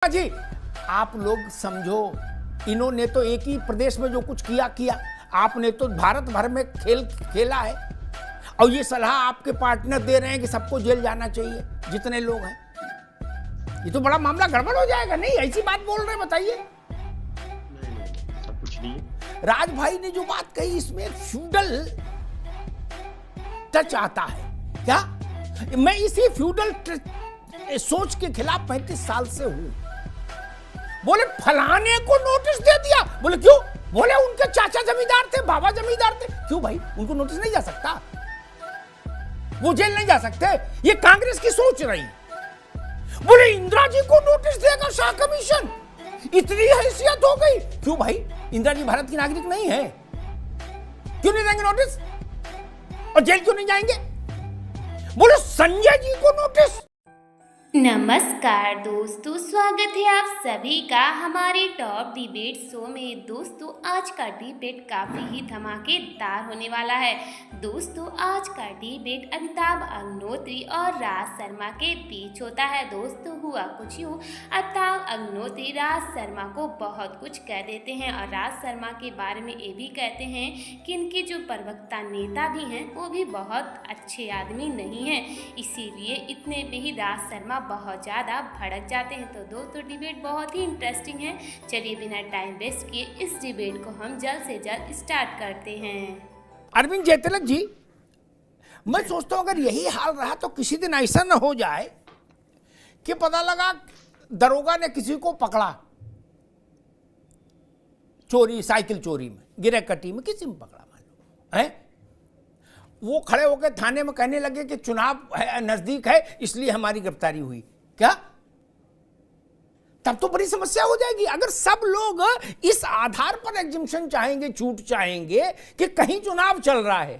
जी आप लोग समझो, इन्होंने तो एक ही प्रदेश में जो कुछ किया, आपने तो भारत भर में खेला है, और ये सलाह आपके पार्टनर दे रहे हैं कि सबको जेल जाना चाहिए जितने लोग हैं। ये तो बड़ा मामला गड़बड़ हो जाएगा। नहीं ऐसी बात बोल रहे हैं, बताइए। कुछ नहीं है। राज भाई ने जो बात कही इसमें फ्यूडल टच आता है क्या? मैं इसी फ्यूडल सोच के खिलाफ 35 साल से हूं। बोले फलाने को नोटिस दे दिया, बोले क्यों? बोले उनके चाचा जमींदार थे, बाबा जमींदार थे। क्यों भाई, उनको नोटिस नहीं जा सकता? वो जेल नहीं जा सकते? ये कांग्रेस की सोच रही। बोले इंदिरा जी को नोटिस देगा शाह कमीशन, इतनी हैसियत हो गई। क्यों भाई, इंदिरा जी भारत की नागरिक नहीं है? क्यों नहीं देंगे नोटिस? और जेल क्यों नहीं जाएंगे? बोले संजय जी को नोटिस। नमस्कार दोस्तों, स्वागत है आप सभी का हमारे टॉप डिबेट शो में। दोस्तों आज का डिबेट काफ़ी ही धमाकेदार होने वाला है। दोस्तों आज का डिबेट अमिताभ अग्निहोत्री और राज शर्मा के बीच होता है। दोस्तों हुआ कुछ यूँ, अमिताभ अग्निहोत्री राज शर्मा को बहुत कुछ कह देते हैं और राज शर्मा के बारे में ये भी कहते हैं कि इनके जो प्रवक्ता नेता भी हैं वो भी बहुत अच्छे आदमी नहीं हैं, इसीलिए इतने में ही राज शर्मा बहुत ज़्यादा भड़क जाते हैं। तो दोस्तों डिबेट बहुत ही इंटरेस्टिंग है। चलिए बिना टाइम वेस्ट किए इस डिबेट को हम जल्द से जल्द स्टार्ट करते हैं। अरविंद जयतिलक जी, मैं सोचता हूं अगर यही हाल रहा तो किसी दिन ऐसा न हो जाए कि पता लगा दरोगा ने किसी को पकड़ा चोरी, साइकिल चोरी में, गिरहकट्टी में किसी में पकड़ा, मान लो है, वो खड़े होकर थाने में कहने लगे कि चुनाव नजदीक है इसलिए हमारी गिरफ्तारी हुई। क्या? तब तो बड़ी समस्या हो जाएगी। अगर सब लोग इस आधार पर एग्जम्पशन चाहेंगे, छूट चाहेंगे कि कहीं चुनाव चल रहा है,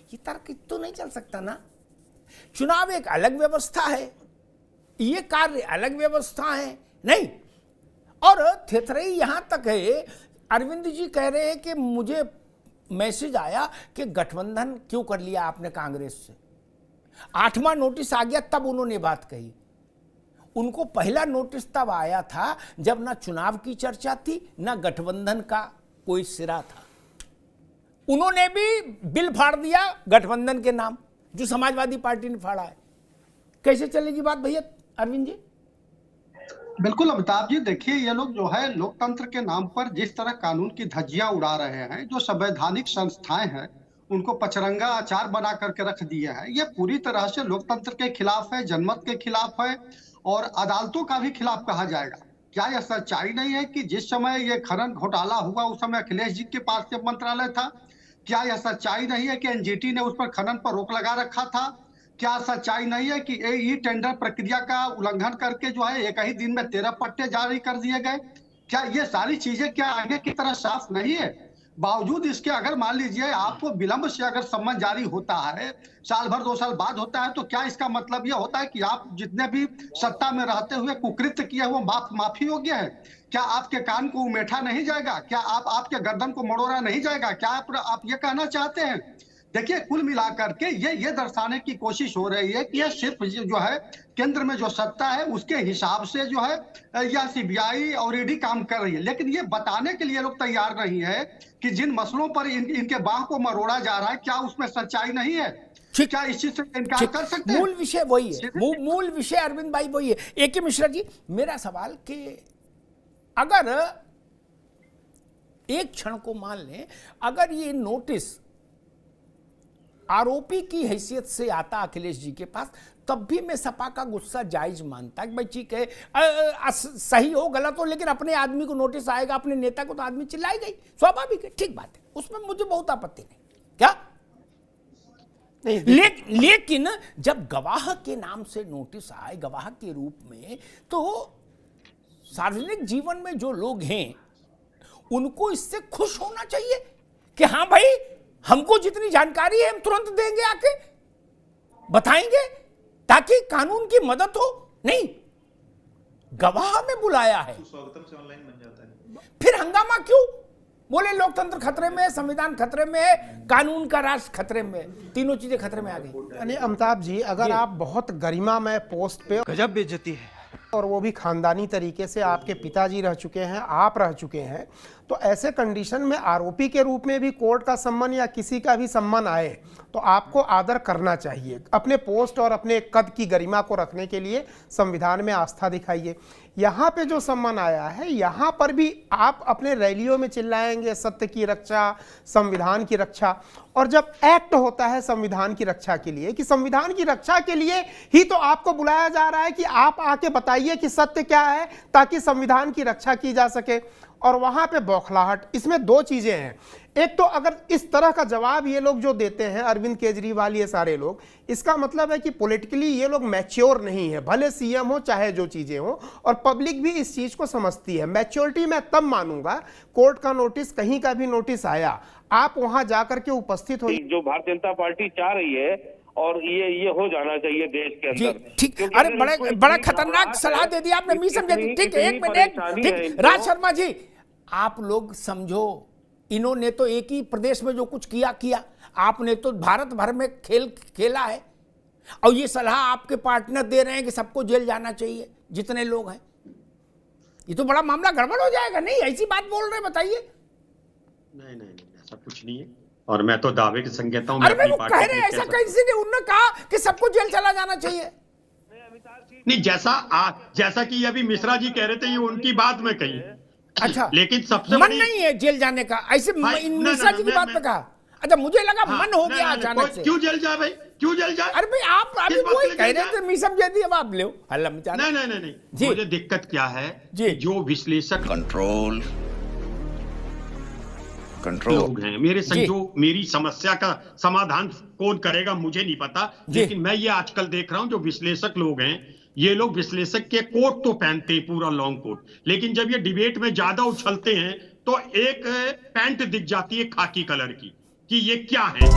ये तर्क तो नहीं चल सकता ना। चुनाव एक अलग व्यवस्था है, ये कार्य अलग व्यवस्था है, नहीं। और थेथरई यहां तक है, अरविंद जी कह रहे हैं कि मुझे मैसेज आया कि गठबंधन क्यों कर लिया आपने कांग्रेस से। 8वां नोटिस आ गया तब उन्होंने बात कही। उनको पहला नोटिस तब आया था जब ना चुनाव की चर्चा थी ना गठबंधन का कोई सिरा था। उन्होंने भी बिल फाड़ दिया गठबंधन के नाम, जो समाजवादी पार्टी ने फाड़ा है। कैसे चलेगी बात भैया अरविंद जी? बिल्कुल अमिताभ जी, देखिए ये लोग जो है लोकतंत्र के नाम पर जिस तरह कानून की धज्जियां उड़ा रहे हैं, जो संवैधानिक संस्थाएं हैं उनको पचरंगा आचार बना करके रख दिया है, ये पूरी तरह से लोकतंत्र के खिलाफ है, जनमत के खिलाफ है और अदालतों का भी खिलाफ कहा जाएगा। क्या यह सच्चाई नहीं है कि जिस समय ये खनन घोटाला हुआ उस समय अखिलेश जी के पास जब मंत्रालय था? क्या यह सच्चाई नहीं है कि एनजीटी ने उस पर खनन पर रोक लगा रखा था? क्या सच्चाई नहीं है कि ई टेंडर प्रक्रिया का उल्लंघन करके जो है एक ही दिन में 13 पट्टे जारी कर दिए गए? क्या ये सारी चीजें क्या आगे की तरह साफ नहीं है? बावजूद इसके अगर मान लीजिए आपको विलंब से अगर सम्मन जारी होता है, साल भर 2 साल बाद होता है, तो क्या इसका मतलब ये होता है कि आप जितने भी सत्ता में रहते हुए कुकृत्य किए वो माफी योग्य है? क्या आपके कान को उमेठा नहीं जाएगा? क्या आपके गर्दन को मड़ोड़ा नहीं जाएगा? क्या आप ये कहना चाहते हैं? देखिए कुल मिलाकर के ये दर्शाने की कोशिश हो रही है कि यह सिर्फ जो है केंद्र में जो सत्ता है उसके हिसाब से जो है यह सीबीआई और ईडी काम कर रही है, लेकिन ये बताने के लिए लोग तैयार नहीं है कि जिन मसलों पर इनके बाह को मरोड़ा जा रहा है क्या उसमें सच्चाई नहीं है? क्या इस चीज से इनकार कर सकते हैं? मूल विषय वही है, मूल विषय अरविंद भाई वही है। ए.के. मिश्रा जी, मेरा सवाल कि अगर एक क्षण को मान लें, अगर ये नोटिस आरोपी की हैसियत से आता अखिलेश जी के पास, तब भी मैं सपा का गुस्सा जायज मानता कि भाई ठीक है, सही हो गलत हो, लेकिन अपने आदमी को नोटिस आएगा, अपने नेता को तो आदमी चिल्लाएगा ही, स्वाभाविक है, ठीक बात है, उसमें मुझे बहुत आपत्ति नहीं। क्या नहीं, लेकिन जब गवाह के नाम से नोटिस आए, गवाह के रूप में, तो सार्वजनिक जीवन में जो लोग हैं उनको इससे खुश होना चाहिए कि हाँ भाई हमको जितनी जानकारी है हम तुरंत देंगे, आके बताएंगे ताकि कानून की मदद हो। नहीं, गवाह में बुलाया है, स्वागतम से ऑनलाइन बन जाता है, फिर हंगामा क्यों? बोले लोकतंत्र खतरे में है, संविधान खतरे में है, कानून का राष्ट्र खतरे में है, तीनों चीजें खतरे में आ गई। यानी अमिताभ जी, अगर आप बहुत गरिमामय पोस्ट पे गजब बेइज्जती है और वो भी खानदानी तरीके से, आपके पिताजी रह चुके हैं, आप रह चुके हैं, तो ऐसे कंडीशन में आरोपी के रूप में भी कोर्ट का सम्मान या किसी का भी सम्मान आए तो आपको आदर करना चाहिए। अपने पोस्ट और अपने कद की गरिमा को रखने के लिए संविधान में आस्था दिखाइए। यहाँ पे जो सम्मान आया है, यहाँ पर भी आप अपने रैलियों में चिल्लाएंगे सत्य की रक्षा, संविधान की रक्षा, और जब एक्ट होता है संविधान की रक्षा के लिए, कि संविधान की रक्षा के लिए ही तो आपको बुलाया जा रहा है कि आप आके बताइए कि सत्य क्या है ताकि संविधान की रक्षा की जा सके, और वहां पे बौखलाहट। इसमें दो चीजें हैं। एक तो अगर इस तरह का जवाब ये लोग जो देते हैं, अरविंद केजरीवाल, ये सारे लोग, इसका मतलब है कि पॉलिटिकली ये लोग मैच्योर नहीं है, भले सीएम हो चाहे जो चीजें हो, और पब्लिक भी इस चीज को समझती है। मैच्योरिटी मैं तब मानूंगा, कोर्ट का नोटिस, कहीं का भी नोटिस आया, आप वहां जाकर के उपस्थित हो। जो भारतीय जनता पार्टी चाह रही है और ये हो जाना चाहिए देश के जी अंदर। ठीक। अरे बड़ा खतरनाक सलाह दे दी आपने, मी समझे। ठीक है, एक मिनट, ठीक। राज शर्मा जी, आप लोग समझो, इन्होंने तो एक ही प्रदेश में जो कुछ किया, आपने तो भारत भर में खेला है, और ये सलाह आपके पार्टनर दे रहे हैं कि सबको जेल जाना चाहिए जितने लोग हैं। ये तो बड़ा मामला गड़बड़ हो जाएगा। नहीं, ऐसी बात बोल रहे, बताइए। नहीं, ऐसा कुछ नहीं है, और मैं तो दावे के संग कहता हूं। अरे भाई, वो कह रहे हैं ऐसा, कैसे नहीं, उन्होंने कहा कि सबको जेल चला जाना चाहिए। नहीं, जैसा कि अभी मिश्रा जी कह रहे थे, ये उनकी बात में कही। अच्छा, लेकिन सबसे मन नहीं है जेल जाने का, ऐसे मिश्रा जी की बात पे कहा। अच्छा, मुझे लगा मन हो गया अचानक से। क्यों जेल जाए भाई, क्यों जेल जाए? अरे भाई, आप अभी वही कह रहे थे, मी समझे दी, अब आप ले हल्ला मचा। नहीं, मुझे दिक्कत क्या है जी, जो विश्लेषक कंट्रोल लोग हैं मेरे संग, जो मेरी समस्या का समाधान कौन करेगा मुझे नहीं पता, लेकिन मैं ये आजकल देख रहा हूं, जो विश्लेषक लोग हैं, ये लोग विश्लेषक के कोट तो पहनते हैं, पूरा लॉन्ग कोट, लेकिन जब ये डिबेट में ज्यादा उछलते हैं तो एक पैंट दिख जाती है खाकी कलर की, कि ये क्या है,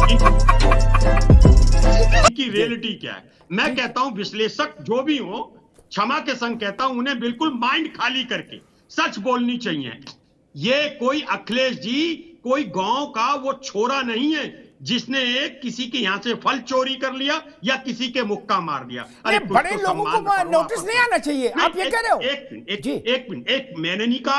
इनकी रियलिटी क्या है। मैं कहता हूं विश्लेषक जो भी हो, क्षमा के संग कहता हूं, उन्हें बिल्कुल माइंड खाली करके सच बोलनी चाहिए। ये कोई अखिलेश जी कोई गांव का वो छोरा नहीं है जिसने किसी के यहाँ से फल चोरी कर लिया या किसी के मुक्का मार दिया। अरे बड़े लोगों को नोटिस नहीं आना चाहिए, आप ये कह रहे हो। एक मिनट, मैंने नहीं कहा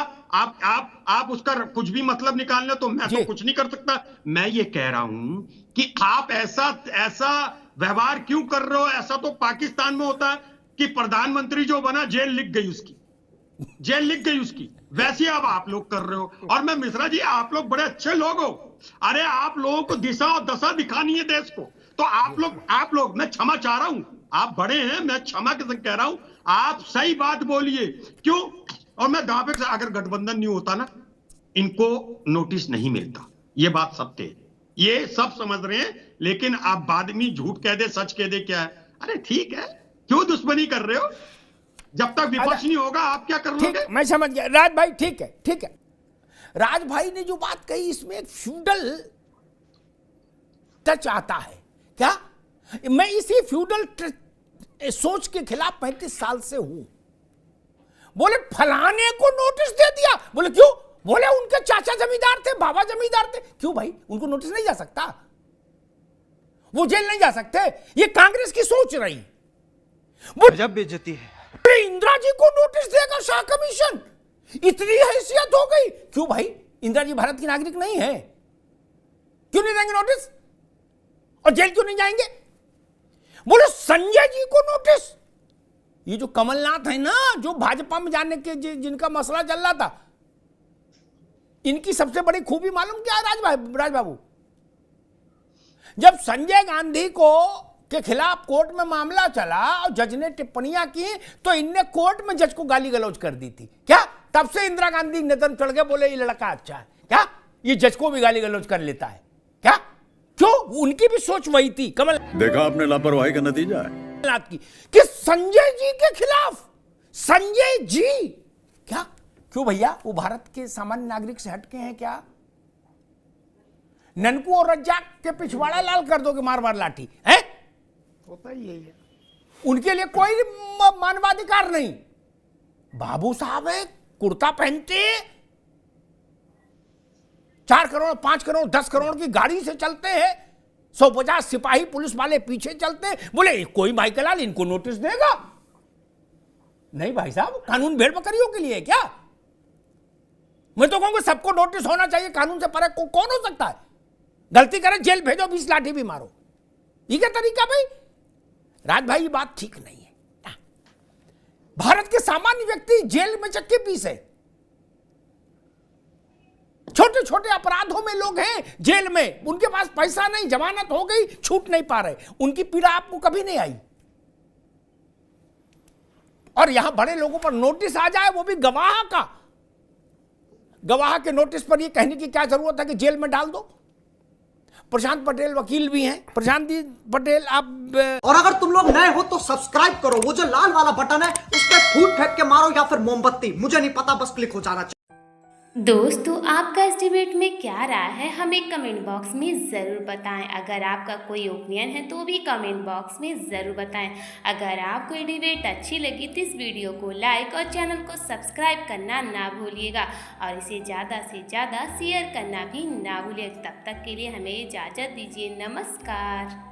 आप उसका कुछ भी मतलब निकालना, तो मैं तो कुछ नहीं कर सकता। मैं ये कह रहा हूं कि आप ऐसा व्यवहार क्यों कर रहे हो। ऐसा तो पाकिस्तान में होता है कि प्रधानमंत्री जो बना जेल लिख गई उसकी, वैसे अब आप लोग कर रहे हो। और मैं मिश्रा जी, आप लोग बड़े अच्छे लोग हो, अरे आप लोगों को दिशा और दशा दिखानी है देश को, तो आप लोग मैं क्षमा चाह रहा हूं, आप बड़े हैं, मैं क्षमा के संग कह रहा हूं, आप सही बात बोलिए। क्यों? और मैं दावे से, अगर गठबंधन नहीं होता ना, इनको नोटिस नहीं मिलता, ये बात सत्य है, ये सब समझ रहे हैं। लेकिन आप बाद में झूठ कह दे, सच कह दे, क्या है? अरे ठीक है, क्यों दुश्मनी कर रहे हो? जब तक विपक्ष नहीं होगा आप क्या कर लोगे? मैं समझ गया राज भाई, ठीक है। राज भाई ने जो बात कही, इसमें एक फ्यूडल टच आता है क्या? मैं इसी फ्यूडल सोच के खिलाफ 35 साल से हूं। बोले फलाने को नोटिस दे दिया, बोले क्यों? बोले उनके चाचा जमींदार थे, बाबा जमींदार थे। क्यों भाई, उनको नोटिस नहीं जा सकता? वो जेल नहीं जा सकते? ये कांग्रेस की सोच रही। गजब बेइज्जती है। इंदिरा जी को नोटिस देगा शाह कमीशन, इतनी हैसियत हो गई। क्यों भाई, इंदिरा जी भारत की नागरिक नहीं है? क्यों नहीं देंगे नोटिस? और जेल क्यों नहीं जाएंगे? बोलो संजय जी को नोटिस। ये जो कमलनाथ है ना, जो भाजपा में जाने के जिनका मसला चल रहा था, इनकी सबसे बड़ी खूबी मालूम क्या है राज बाबू? जब संजय गांधी के खिलाफ कोर्ट में मामला चला और जज ने टिप्पणियां की, तो इनने कोर्ट में जज को गाली गलौज कर दी थी क्या? तब से इंदिरा गांधी नदन चढ़ के बोले ये लड़का अच्छा है क्या, ये जज को भी गाली गलौज कर लेता है क्या? क्यों? उनकी भी सोच वही थी। कमल देखा आपने लापरवाही का नतीजा है कि संजय जी के खिलाफ, संजय जी क्या? क्यों भैया, वो भारत के सामान्य नागरिक से हटके हैं क्या? ननकू और रज्जाक के पिछवाड़ा लाल कर दोगे मार लाठी है? होता ही यही है। उनके लिए कोई मानवाधिकार नहीं। बाबू साहब है, कुर्ता पहनते, 4 करोड़ 5 करोड़ 10 करोड़ की गाड़ी से चलते हैं, 150 सिपाही पुलिस वाले पीछे चलते हैं। बोले कोई माइकल लाल इनको नोटिस देगा? नहीं भाई साहब, कानून भेड़ बकरियों के लिए है क्या? मैं तो कहूंगा सबको नोटिस होना चाहिए, कानून से परे कौन हो सकता है? गलती करे जेल भेजो, 20 लाठी भी मारो, ये क्या तरीका भाई? राज भाई ये बात ठीक नहीं है। भारत के सामान्य व्यक्ति जेल में चक्के पीसे, छोटे छोटे अपराधों में लोग हैं जेल में, उनके पास पैसा नहीं, जमानत हो गई, छूट नहीं पा रहे, उनकी पीड़ा आपको कभी नहीं आई। और यहां बड़े लोगों पर नोटिस आ जाए, वो भी गवाह का। गवाह के नोटिस पर ये कहने की क्या जरूरत है कि जेल में डाल दो? प्रशांत पटेल वकील भी हैं। प्रशांत जी पटेल, आप और अगर तुम लोग नए हो तो सब्सक्राइब करो, वो जो लाल वाला बटन है उस पर फूट फेंक के मारो या फिर मोमबत्ती, मुझे नहीं पता, बस क्लिक हो जाना चाहिए। दोस्तों आपका इस डिबेट में क्या राय है, हमें कमेंट बॉक्स में ज़रूर बताएं। अगर आपका कोई ओपिनियन है तो भी कमेंट बॉक्स में ज़रूर बताएं। अगर आपको ये डिबेट अच्छी लगी तो इस वीडियो को लाइक और चैनल को सब्सक्राइब करना ना भूलिएगा और इसे ज़्यादा से ज़्यादा शेयर करना भी ना भूलिएगा। तब तक के लिए हमें इजाज़त दीजिए। नमस्कार।